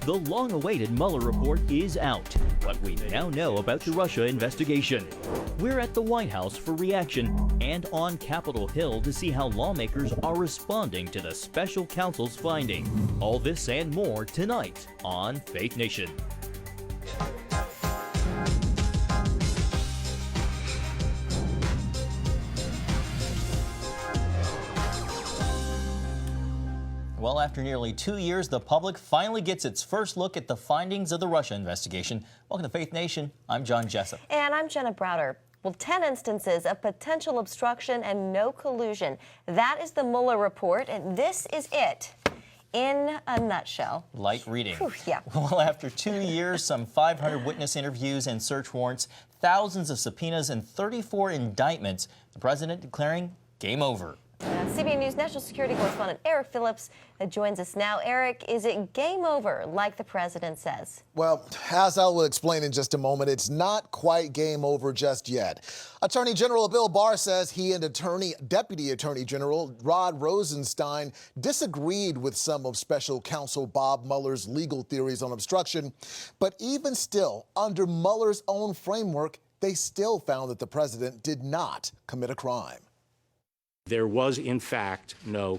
The long-awaited Mueller report is out. What we now know about the Russia investigation. We're at the White House for reaction and on Capitol Hill to see how lawmakers are responding to the special counsel's finding. All this and more tonight on Faith Nation. Well, after nearly 2 years, the public finally gets its first look at the findings of the Russia investigation. Welcome to Faith Nation. I'm John Jessup. And I'm Jenna Browder. Well, 10 instances of potential obstruction and no collusion. That is the Mueller report, and this is it in a nutshell. Light reading. Whew, yeah. Well, after 2 years, some 500 witness interviews and search warrants, thousands of subpoenas, and 34 indictments, the president declaring game over. CBN News national security correspondent Eric Phillips joins us now. Eric, is it game over, like the president says? Well, as I will explain in just a moment, it's not quite game over just yet. Attorney General Bill Barr says he and Deputy Attorney General Rod Rosenstein disagreed with some of Special Counsel Bob Mueller's legal theories on obstruction. But even still, under Mueller's own framework, they still found that the president did not commit a crime. There was, in fact, no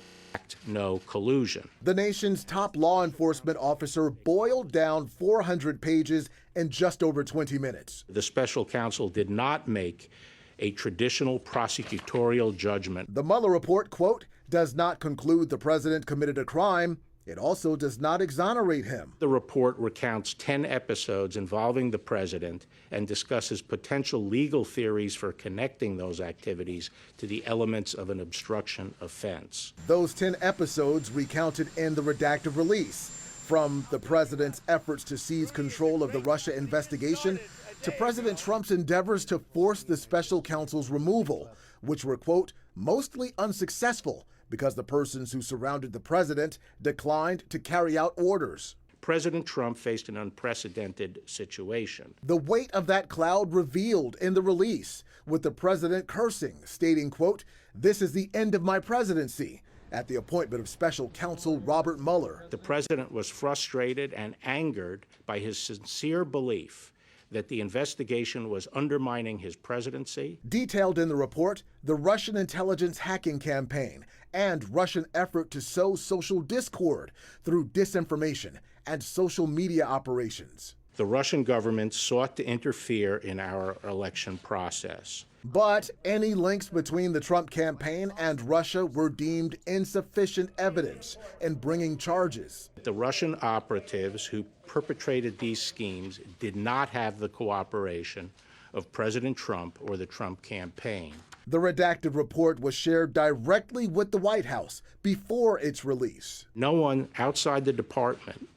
collusion. The nation's top law enforcement officer boiled down 400 pages in just over 20 minutes. The special counsel did not make a traditional prosecutorial judgment. The Mueller report, quote, does not conclude the president committed a crime. It also does not exonerate him. The report recounts 10 episodes involving the president and discusses potential legal theories for connecting those activities to the elements of an obstruction offense. Those 10 episodes recounted in the redacted release, from the president's efforts to seize control of the Russia investigation to President Trump's endeavors to force the special counsel's removal, which were, quote, mostly unsuccessful because the persons who surrounded the president declined to carry out orders. President Trump faced an unprecedented situation. The weight of that cloud revealed in the release, with the president cursing, stating, quote, this is the end of my presidency, at the appointment of special counsel Robert Mueller. The president was frustrated and angered by his sincere belief that the investigation was undermining his presidency. Detailed in the report, the Russian intelligence hacking campaign and Russian effort to sow social discord through disinformation and social media operations. The Russian government sought to interfere in our election process. But any links between the Trump campaign and Russia were deemed insufficient evidence in bringing charges. The Russian operatives who perpetrated these schemes did not have the cooperation of President Trump or the Trump campaign. The redacted report was shared directly with the White House before its release. No one outside the department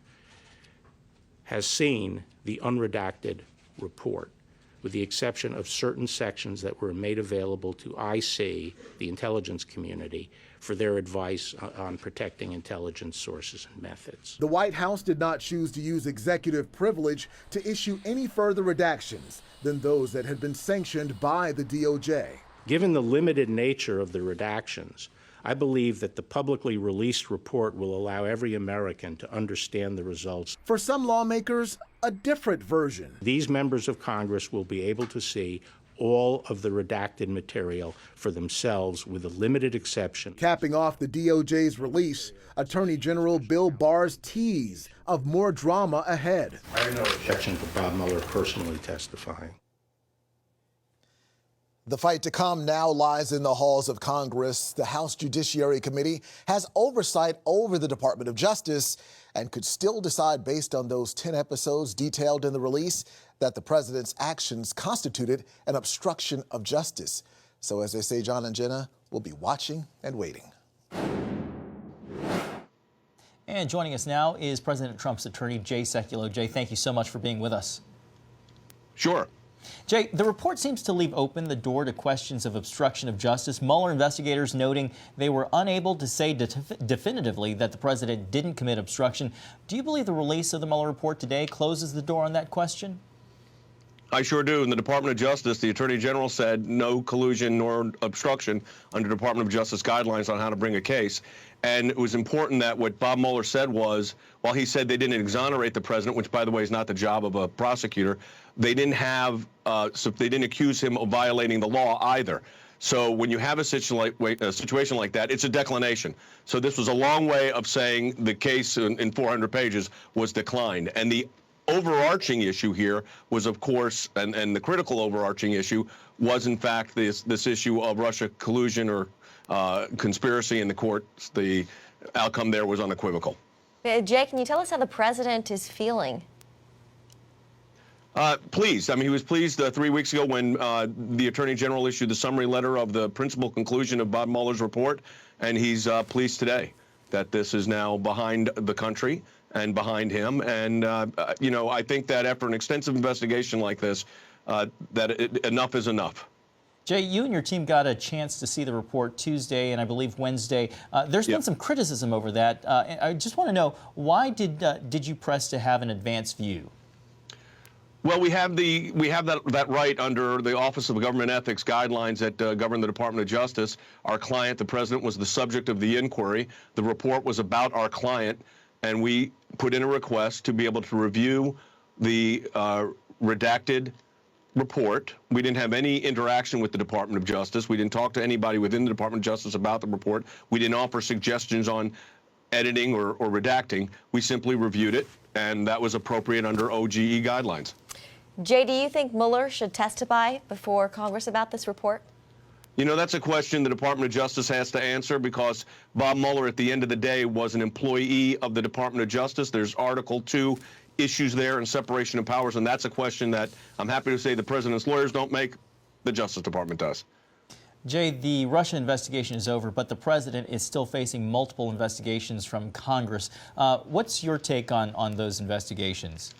has seen the unredacted report, with the exception of certain sections that were made available to IC, the intelligence community, for their advice on protecting intelligence sources and methods. The White House did not choose to use executive privilege to issue any further redactions than those that had been sanctioned by the DOJ. Given the limited nature of the redactions, I believe that the publicly released report will allow every American to understand the results. For some lawmakers, a different version. These members of Congress will be able to see all of the redacted material for themselves, with a limited exception. Capping off the DOJ's release, Attorney General Bill Barr's tease of more drama ahead. I have no objection to Bob Mueller personally testifying. The fight to come now lies in the halls of Congress. The House Judiciary Committee has oversight over the Department of Justice and could still decide, based on those 10 episodes detailed in the release, that the president's actions constituted an obstruction of justice. So as they say, John and Jenna, we'll be watching and waiting. And joining us now is President Trump's attorney, Jay Sekulow. Jay, thank you so much for being with us. Sure. Jay, the report seems to leave open the door to questions of obstruction of justice. Mueller investigators noting they were unable to say definitively that the president didn't commit obstruction. Do you believe the release of the Mueller report today closes the door on that question? I sure do. In the Department of Justice, the Attorney General said no collusion nor obstruction under Department of Justice guidelines on how to bring a case. And it was important that what Bob Mueller said was, while he said they didn't exonerate the president, which, by the way, is not the job of a prosecutor, they didn't have, so they didn't accuse him of violating the law either. So when you have a situation like that, it's a declination. So this was a long way of saying the case in 400 pages was declined. And the overarching issue here was, of course, and the critical overarching issue was, in fact, this issue of Russia collusion or conspiracy in the courts. The outcome there was unequivocal. Jay, can you tell us how the president is feeling? Pleased. I mean, he was pleased 3 weeks ago when the Attorney General issued the summary letter of the principal conclusion of Bob Mueller's report, and he's pleased today that this is now behind the country and behind him. And, you know, I think that after an extensive investigation like this, enough is enough. Jay, you and your team got a chance to see the report Tuesday and I believe Wednesday. There's been some criticism over that. I just want to know, why did you press to have an advanced view? Well, we have that right under the Office of Government Ethics guidelines that govern the Department of Justice. Our client, the president, was the subject of the inquiry. The report was about our client, and we put in a request to be able to review the redacted report. We didn't have any interaction with the Department of Justice. We didn't talk to anybody within the Department of Justice about the report. We didn't offer suggestions on editing or redacting. We simply reviewed it, and that was appropriate under OGE guidelines. Jay, do you think Mueller should testify before Congress about this report? You know, that's a question the Department of Justice has to answer, because Bob Mueller, at the end of the day, was an employee of the Department of Justice. There's Article 2 issues there and separation of powers, and that's a question that I'm happy to say the president's lawyers don't make, the Justice Department does. Jay, the Russia investigation is over, but the president is still facing multiple investigations from Congress. What's your take on those investigations?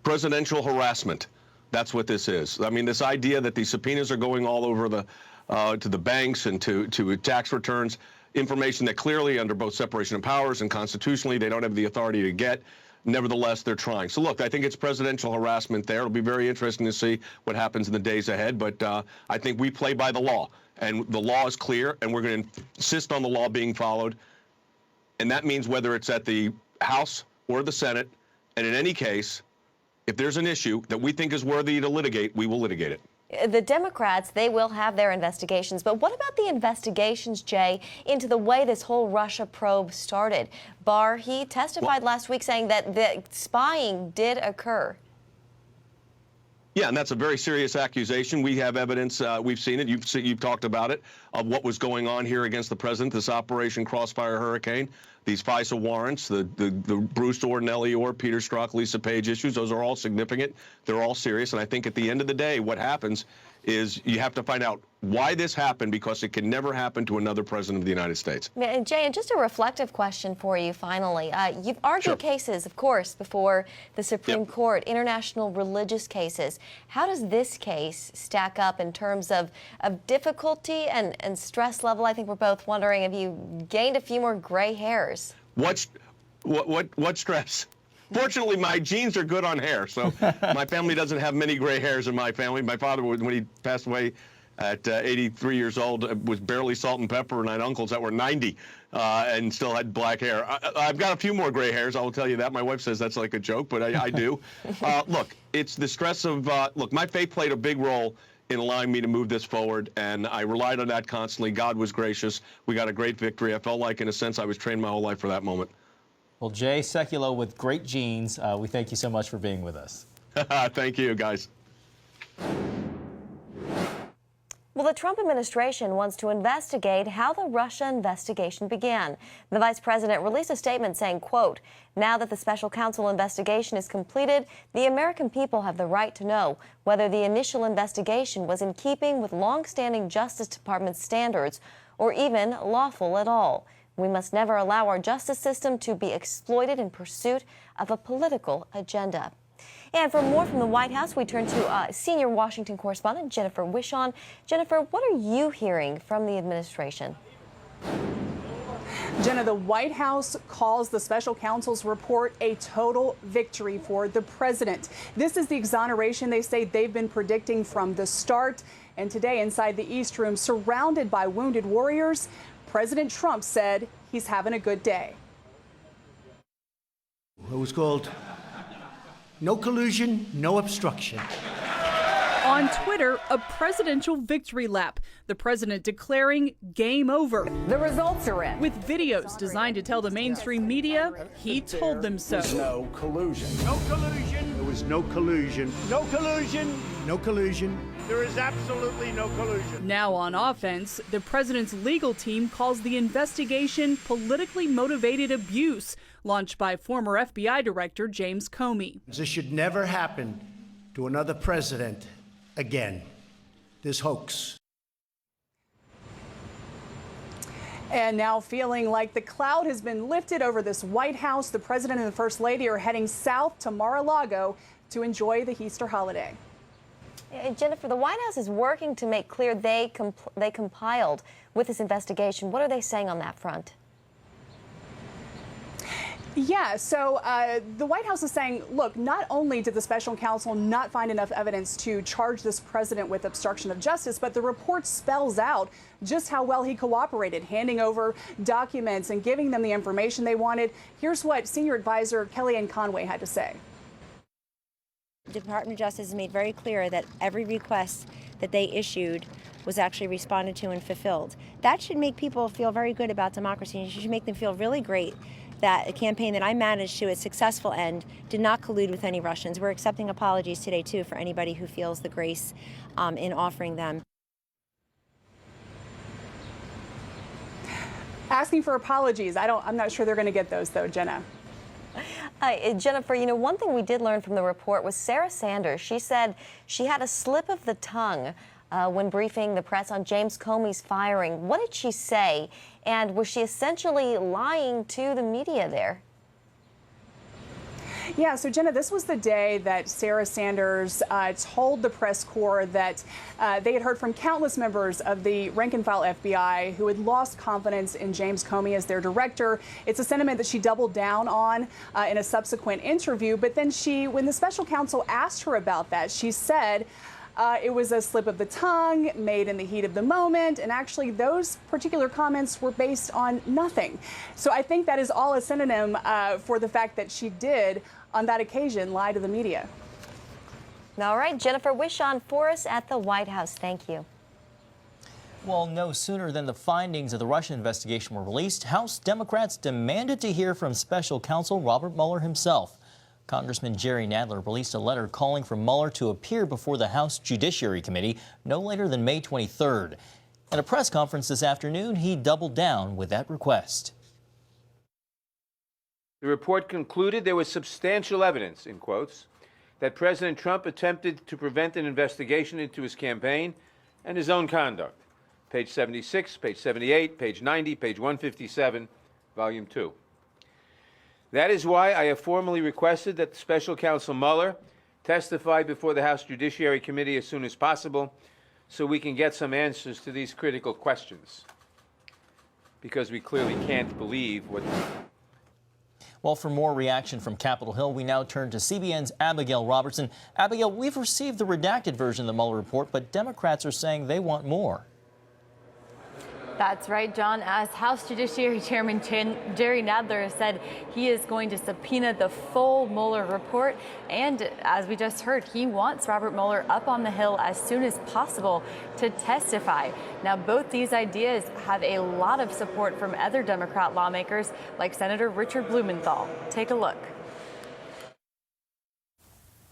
Presidential harassment. That's what this is. I mean, this idea that these subpoenas are going all over to the banks and to tax returns, information that clearly under both separation of powers and constitutionally they don't have the authority to get. Nevertheless, they're trying. So, look, I think it's presidential harassment there. It'll be very interesting to see what happens in the days ahead. But I think we play by the law. And the law is clear, and we're going to insist on the law being followed. And that means whether it's at the House or the Senate. And in any case, if there's an issue that we think is worthy to litigate, we will litigate it. The Democrats, they will have their investigations. But what about the investigations, Jay, into the way this whole Russia probe started? Barr, he testified last week saying that the spying did occur. Yeah, and that's a very serious accusation. We have evidence. We've seen it. You've talked about it, of what was going on here against the president, this Operation Crossfire Hurricane, these FISA warrants, the Bruce Orr, Nellie Orr, Peter Strzok, Lisa Page issues. Those are all significant. They're all serious. And I think at the end of the day, what happens is you have to find out why this happened, because it can never happen to another president of the United States. Jay, and just a reflective question for you finally. You've argued cases, of course, before the Supreme Court, international religious cases. How does this case stack up in terms of difficulty and stress level? I think we're both wondering if you gained a few more gray hairs. What stress? Fortunately, my genes are good on hair, so my family doesn't have many gray hairs in my family. My father, when he passed away at 83 years old, was barely salt and pepper, and I had uncles that were 90 and still had black hair. I've got a few more gray hairs, I will tell you that. My wife says that's like a joke, but I do. Look, it's the stress of, look, my faith played a big role in allowing me to move this forward, and I relied on that constantly. God was gracious. We got a great victory. I felt like, in a sense, I was trained my whole life for that moment. Well, Jay Sekulow with great genes, we thank you so much for being with us. Thank you, guys. Well, the Trump administration wants to investigate how the Russia investigation began. The vice president released a statement saying, quote, "Now that the special counsel investigation is completed, the American people have the right to know whether the initial investigation was in keeping with long-standing Justice Department standards or even lawful at all. We must never allow our justice system to be exploited in pursuit of a political agenda." And for more from the White House, we turn to senior Washington correspondent Jennifer Wishon. Jennifer, what are you hearing from the administration? Jenna, the White House calls the special counsel's report a total victory for the president. This is the exoneration they say they've been predicting from the start. And today, inside the East Room, surrounded by wounded warriors, President Trump said he's having a good day. It was called No Collusion, No Obstruction. On Twitter, a presidential victory lap. The president declaring game over. The results are in. With videos designed to tell the mainstream media he told them so. No collusion. No collusion. There was no collusion. No collusion. No collusion. There is absolutely no collusion. Now on offense, the president's legal team calls the investigation politically motivated abuse, launched by former FBI Director James Comey. This should never happen to another president again. This hoax. And now, feeling like the cloud has been lifted over this White House, the president and the first lady are heading south to Mar-a-Lago to enjoy the Easter holiday. Jennifer, the White House is working to make clear they compiled with this investigation. What are they saying on that front? Yeah, so the White House is saying, look, not only did the special counsel not find enough evidence to charge this president with obstruction of justice, but the report spells out just how well he cooperated, handing over documents and giving them the information they wanted. Here's what senior advisor Kellyanne Conway had to say. The Department of Justice has made very clear that every request that they issued was actually responded to and fulfilled. That should make people feel very good about democracy, and it should make them feel really great that a campaign that I managed to its successful end did not collude with any Russians. We're accepting apologies today, too, for anybody who feels the grace in offering them. Asking for apologies. I'm not sure they're going to get those, though, Jenna. Jennifer, you know, one thing we did learn from the report was Sarah Sanders. She said she had a slip of the tongue when briefing the press on James Comey's firing. What did she say? And was she essentially lying to the media there? Yeah, so Jenna, this was the day that Sarah Sanders told the press corps that they had heard from countless members of the rank-and-file FBI who had lost confidence in James Comey as their director. It's a sentiment that she doubled down on in a subsequent interview. But then when the special counsel asked her about that, she said it was a slip of the tongue made in the heat of the moment. And actually, those particular comments were based on nothing. So I think that is all a synonym for the fact that she did, on that occasion, lie to the media. All right, Jennifer Wishon for us at the White House. Thank you. Well, no sooner than the findings of the Russia investigation were released, House Democrats demanded to hear from special counsel Robert Mueller himself. Congressman Jerry Nadler released a letter calling for Mueller to appear before the House Judiciary Committee no later than May 23rd. At a press conference this afternoon, he doubled down with that request. The report concluded there was substantial evidence, in quotes, that President Trump attempted to prevent an investigation into his campaign and his own conduct. Page 76, page 78, page 90, page 157, volume 2. That is why I have formally requested that Special Counsel Mueller testify before the House Judiciary Committee as soon as possible so we can get some answers to these critical questions. Because we clearly can't believe what... Well, for more reaction from Capitol Hill, we now turn to CBN's Abigail Robertson. Abigail, we've received the redacted version of the Mueller report, but Democrats are saying they want more. That's right, John. As House Judiciary Chairman Jerry Nadler has said, he is going to subpoena the full Mueller report. And as we just heard, he wants Robert Mueller up on the Hill as soon as possible to testify. Now, both these ideas have a lot of support from other Democrat lawmakers like Senator Richard Blumenthal. Take a look.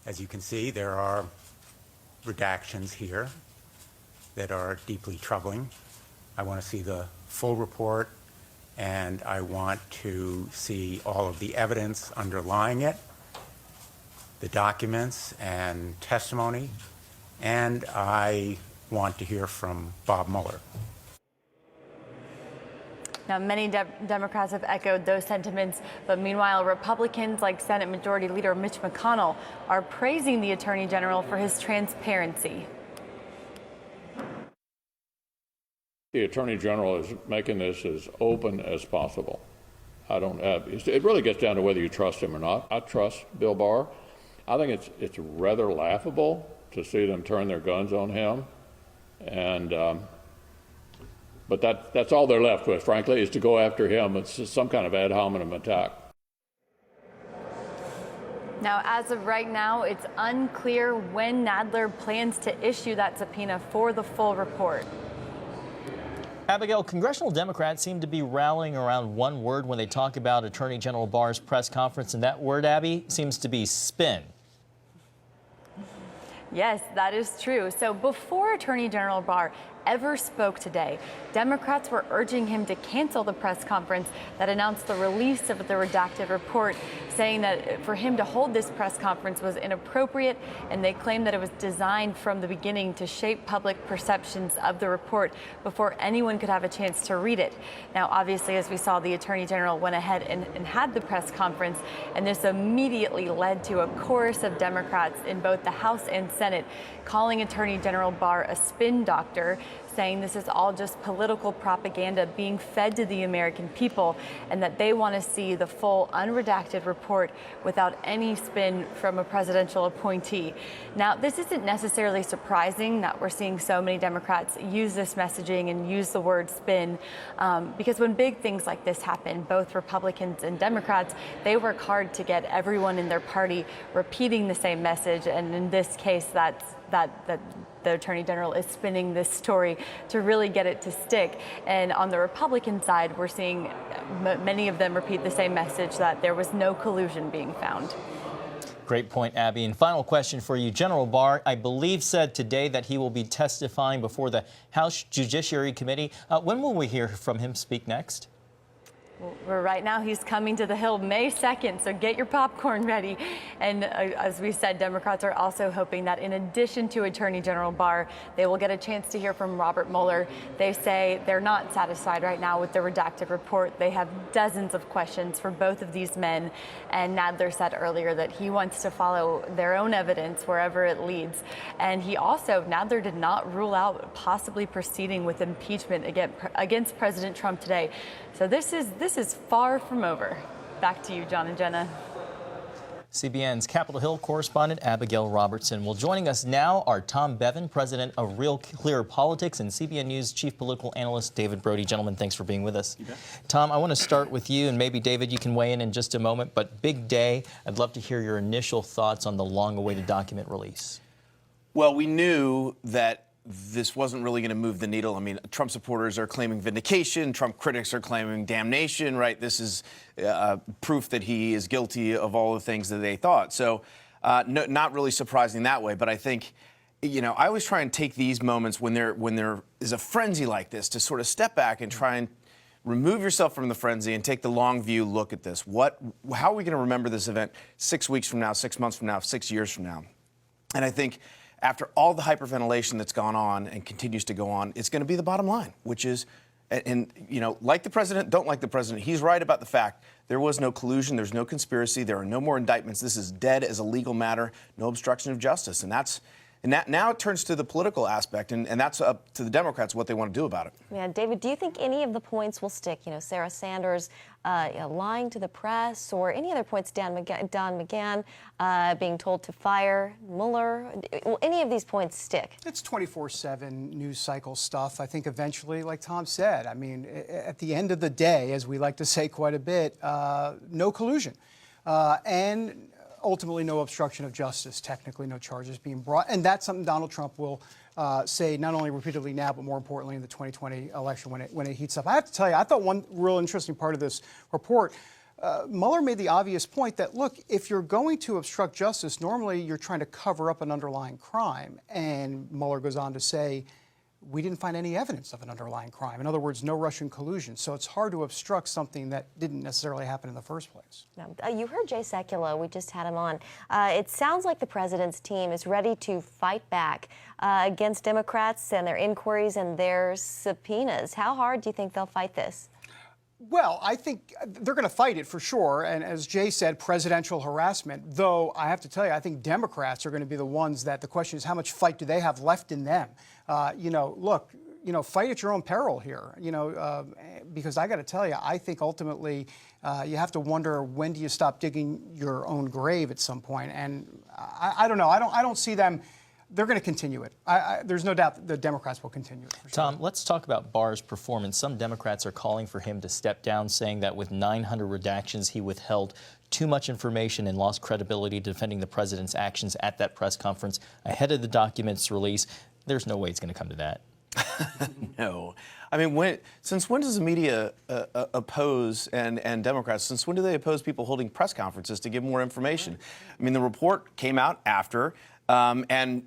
As you can see, there are redactions here that are deeply troubling. I want to see the full report, and I want to see all of the evidence underlying it, the documents and testimony, and I want to hear from Bob Mueller. Now, many Democrats have echoed those sentiments, but meanwhile, Republicans like Senate Majority Leader Mitch McConnell are praising the Attorney General for his transparency. The Attorney General is making this as open as possible. It really gets down to whether you trust him or not. I trust Bill Barr. I think it's rather laughable to see them turn their guns on him. And but that's all they're left with, frankly, is to go after him. It's just some kind of ad hominem attack. Now, as of right now, it's unclear when Nadler plans to issue that subpoena for the full report. Abigail, congressional Democrats seem to be rallying around one word when they talk about Attorney General Barr's press conference, and that word, Abby, seems to be spin. Yes, that is true. So before Attorney General Barr ever spoke today, Democrats were urging him to cancel the press conference that announced the release of the redacted report, saying that for him to hold this press conference was inappropriate, and they claimed that it was designed from the beginning to shape public perceptions of the report before anyone could have a chance to read it. Now, obviously, as we saw, the Attorney General went ahead and had the press conference, and this immediately led to a chorus of Democrats in both the House and Senate calling Attorney General Barr a spin doctor, saying this is all just political propaganda being fed to the American people, and that they want to see the full unredacted report without any spin from a presidential appointee. Now, this isn't necessarily surprising that we're seeing so many Democrats use this messaging and use the word spin, because when big things like this happen, both Republicans and Democrats, they work hard to get everyone in their party repeating the same message, and in this case, that the Attorney General is spinning this story to really get it to stick. And on the Republican side, we're seeing many of them repeat the same message, that there was no collusion being found. Great point, Abby. And final question for you. General Barr, I believe, said today that he will be testifying before the House Judiciary Committee. When will we hear from him speak next? Well, right now he's coming to the Hill May 2nd, so get your popcorn ready. And as we said, Democrats are also hoping that in addition to Attorney General Barr, they will get a chance to hear from Robert Mueller. They say they're not satisfied right now with the redacted report. They have dozens of questions for both of these men. And Nadler said earlier that he wants to follow their own evidence wherever it leads. And Nadler did not rule out possibly proceeding with impeachment against President Trump today. So this is far from over. Back to you, John and Jenna. CBN's Capitol Hill correspondent Abigail Robertson. Well, joining us now are Tom Bevan, president of Real Clear Politics, and CBN News chief political analyst David Brody. Gentlemen, thanks for being with us. Tom, I want to start with you, and maybe, David, you can weigh in just a moment, but big day. I'd love to hear your initial thoughts on the long-awaited document release. Well, we knew that this wasn't really going to move the needle. I mean, Trump supporters are claiming vindication. Trump critics are claiming damnation, right? This is proof that he is guilty of all the things that they thought. So not really surprising that way. But I think, I always try and take these moments when there is a frenzy like this to sort of step back and try and remove yourself from the frenzy and take the long view look at this. How are we going to remember this event 6 weeks from now, 6 months from now, 6 years from now? And I think after all the hyperventilation that's gone on and continues to go on, it's going to be the bottom line, which is, like the president, don't like the president. He's right about the fact there was no collusion, there's no conspiracy, there are no more indictments. This is dead as a legal matter, no obstruction of justice. And now it turns to the political aspect, and that's up to the Democrats what they want to do about it. Yeah, David, do you think any of the points will stick? Sarah Sanders lying to the press, or any other points, Don McGahn being told to fire Mueller? Will any of these points stick? It's 24/7 news cycle stuff. I think eventually, like Tom said, I mean, at the end of the day, as we like to say quite a bit, no collusion. And ultimately, no obstruction of justice, technically no charges being brought. And that's something Donald Trump will say not only repeatedly now, but more importantly in the 2020 election when it heats up. I have to tell you, I thought one real interesting part of this report, Mueller made the obvious point that, look, if you're going to obstruct justice, normally you're trying to cover up an underlying crime. And Mueller goes on to say, we didn't find any evidence of an underlying crime. In other words, no Russian collusion. So it's hard to obstruct something that didn't necessarily happen in the first place. You heard Jay Sekulow. We just had him on. It sounds like the president's team is ready to fight back against Democrats and their inquiries and their subpoenas. How hard do you think they'll fight this? Well, I think they're going to fight it for sure. And as Jay said, presidential harassment. Though I have to tell you, I think Democrats are going to be the ones that the question is how much fight do they have left in them? Look, fight at your own peril here, because I got to tell you, I think ultimately you have to wonder, when do you stop digging your own grave at some point? And I don't know. I don't see them. They're going to continue it. There's no doubt that the Democrats will continue it. For sure. Tom, let's talk about Barr's performance. Some Democrats are calling for him to step down, saying that with 900 redactions, he withheld too much information and lost credibility defending the president's actions at that press conference ahead of the document's release. There's no way it's going to come to that. No. I mean, since when does the media oppose, and Democrats, since when do they oppose people holding press conferences to give more information? I mean, the report came out after, and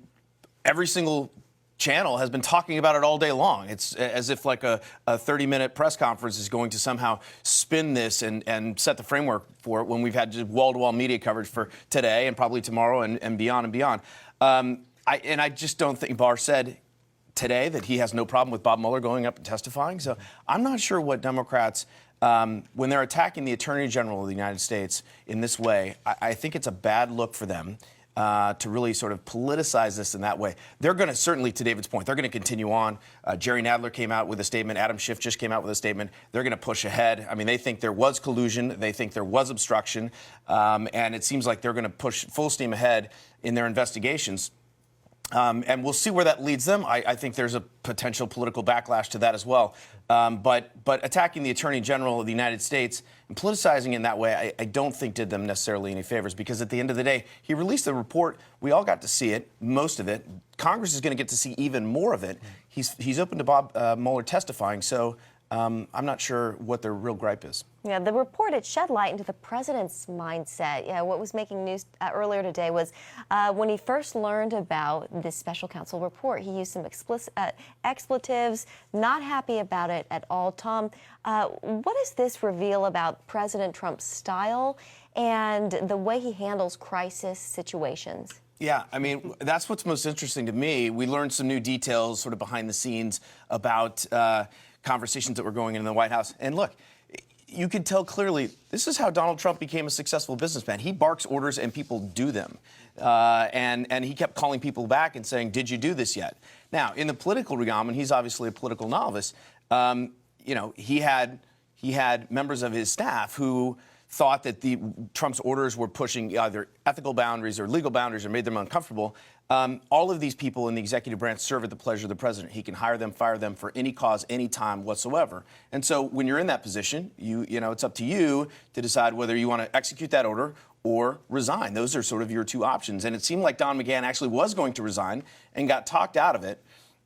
every single channel has been talking about it all day long. It's as if like a 30-minute press conference is going to somehow spin this and set the framework for it, when we've had just wall-to-wall media coverage for today and probably tomorrow and beyond and beyond. I just don't think Barr said today that he has no problem with Bob Mueller going up and testifying. So I'm not sure what Democrats, when they're attacking the Attorney General of the United States in this way, I think it's a bad look for them. To really sort of politicize this in that way. They're going to, certainly to David's point, they're going to continue on. Jerry Nadler came out with a statement. Adam Schiff just came out with a statement. They're going to push ahead. I mean, they think there was collusion. They think there was obstruction. And it seems like they're going to push full steam ahead in their investigations. And we'll see where that leads them. I think there's a potential political backlash to that as well. But attacking the Attorney General of the United States and politicizing in that way, I don't think did them necessarily any favors, because at the end of the day, he released the report. We all got to see it, most of it. Congress is going to get to see even more of it. He's open to Bob Mueller testifying, so I'm not sure what their real gripe is. Yeah, the report, it shed light into the president's mindset. Yeah, what was making news earlier today was when he first learned about this special counsel report, he used some expletives, not happy about it at all. Tom, what does this reveal about President Trump's style and the way he handles crisis situations? Yeah, I mean, that's what's most interesting to me. We learned some new details sort of behind the scenes about conversations that were going on in the White House. And look, you could tell clearly this is how Donald Trump became a successful businessman. He barks orders and people do them. And he kept calling people back and saying, did you do this yet? Now, in the political realm, and he's obviously a political novice, he had members of his staff who thought that Trump's orders were pushing either ethical boundaries or legal boundaries or made them uncomfortable. All of these people in the executive branch serve at the pleasure of the president. He can hire them, fire them for any cause, any time whatsoever. And so when you're in that position, it's up to you to decide whether you want to execute that order or resign. Those are sort of your two options. And it seemed like Don McGahn actually was going to resign and got talked out of it.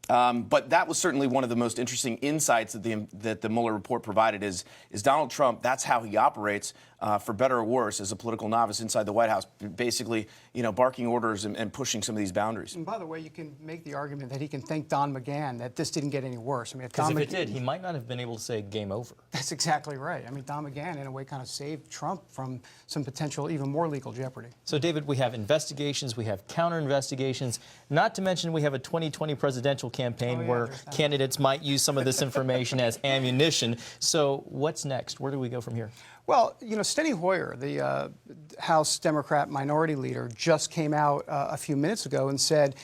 But that was certainly one of the most interesting insights that the Mueller report provided is Donald Trump, that's how he operates, for better or worse, as a political novice inside the White House, basically, barking orders and pushing some of these boundaries. And by the way, you can make the argument that he can thank Don McGahn that this didn't get any worse. I mean, because if it did, he might not have been able to say game over. That's exactly right. I mean, Don McGahn, in a way, kind of saved Trump from some potential even more legal jeopardy. So, David, we have investigations, we have counter-investigations, not to mention we have a 2020 presidential campaign where candidates might use some of this information as ammunition. So what's next? Where do we go from here? Well, Steny Hoyer, the House Democrat minority leader, just came out a few minutes ago and said,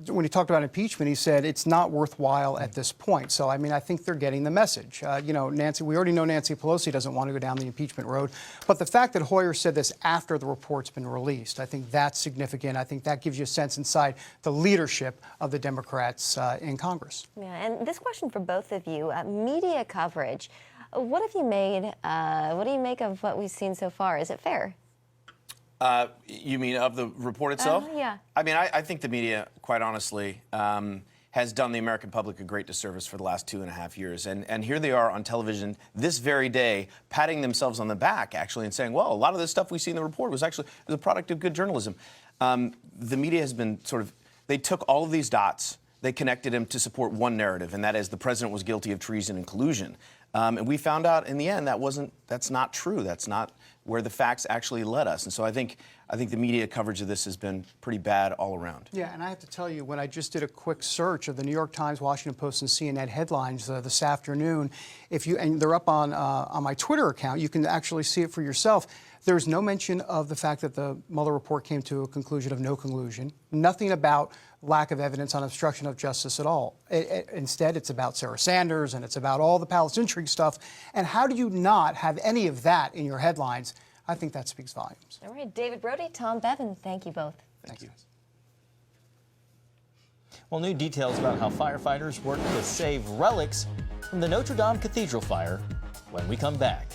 when he talked about impeachment, he said it's not worthwhile at this point. So, I mean, I think they're getting the message. Nancy, we already know Nancy Pelosi doesn't want to go down the impeachment road. But the fact that Hoyer said this after the report's been released, I think that's significant. I think that gives you a sense inside the leadership of the Democrats in Congress. Yeah, and this question for both of you, media coverage. What have you made? What do you make of what we've seen so far? Is it fair? You mean of the report itself? Yeah. I mean, I think the media, quite honestly, has done the American public a great disservice for the last 2.5 years. And here they are on television this very day, patting themselves on the back, actually, and saying, well, a lot of this stuff we see in the report was actually the product of good journalism. The media has been they took all of these dots, they connected them to support one narrative, and that is the president was guilty of treason and collusion. And we found out in the end that's not true. That's not where the facts actually led us. And so I think I think the media coverage of this has been pretty bad all around. Yeah, and I have to tell you, when I just did a quick search of the New York Times, Washington Post, and CNN headlines this afternoon, and they're up on my Twitter account, you can actually see it for yourself. There's no mention of the fact that the Mueller report came to a conclusion of no collusion. Nothing about lack of evidence on obstruction of justice at all. Instead, it's about Sarah Sanders and it's about all the palace intrigue stuff. And how do you not have any of that in your headlines? I think that speaks volumes. All right, David Brody, Tom Bevan, thank you both. Thank you. Well, new details about how firefighters worked to save relics from the Notre Dame Cathedral fire when we come back.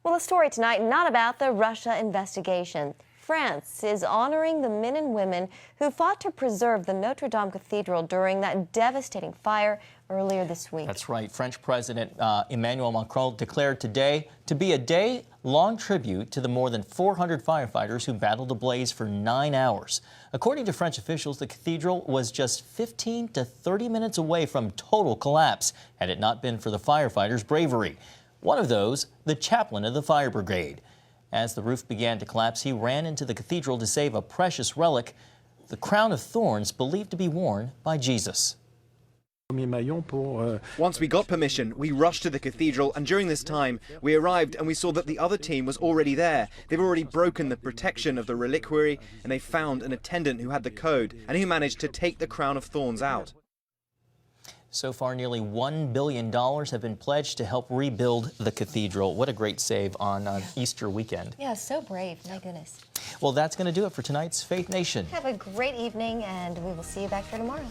Well, a story tonight not about the Russia investigation. France is honoring the men and women who fought to preserve the Notre Dame Cathedral during that devastating fire earlier this week. That's right. French President Emmanuel Macron declared today to be a day-long tribute to the more than 400 firefighters who battled the blaze for 9 hours. According to French officials, the cathedral was just 15 to 30 minutes away from total collapse had it not been for the firefighters' bravery. One of those, the chaplain of the fire brigade. As the roof began to collapse, he ran into the cathedral to save a precious relic, the crown of thorns believed to be worn by Jesus. Once we got permission, we rushed to the cathedral, and during this time, we arrived and we saw that the other team was already there. They've already broken the protection of the reliquary, and they found an attendant who had the code and who managed to take the crown of thorns out. So far, nearly $1 billion have been pledged to help rebuild the cathedral. What a great save on Easter weekend. Yeah, so brave. My goodness. Well, that's going to do it for tonight's Faith Nation. Have a great evening, and we will see you back here tomorrow.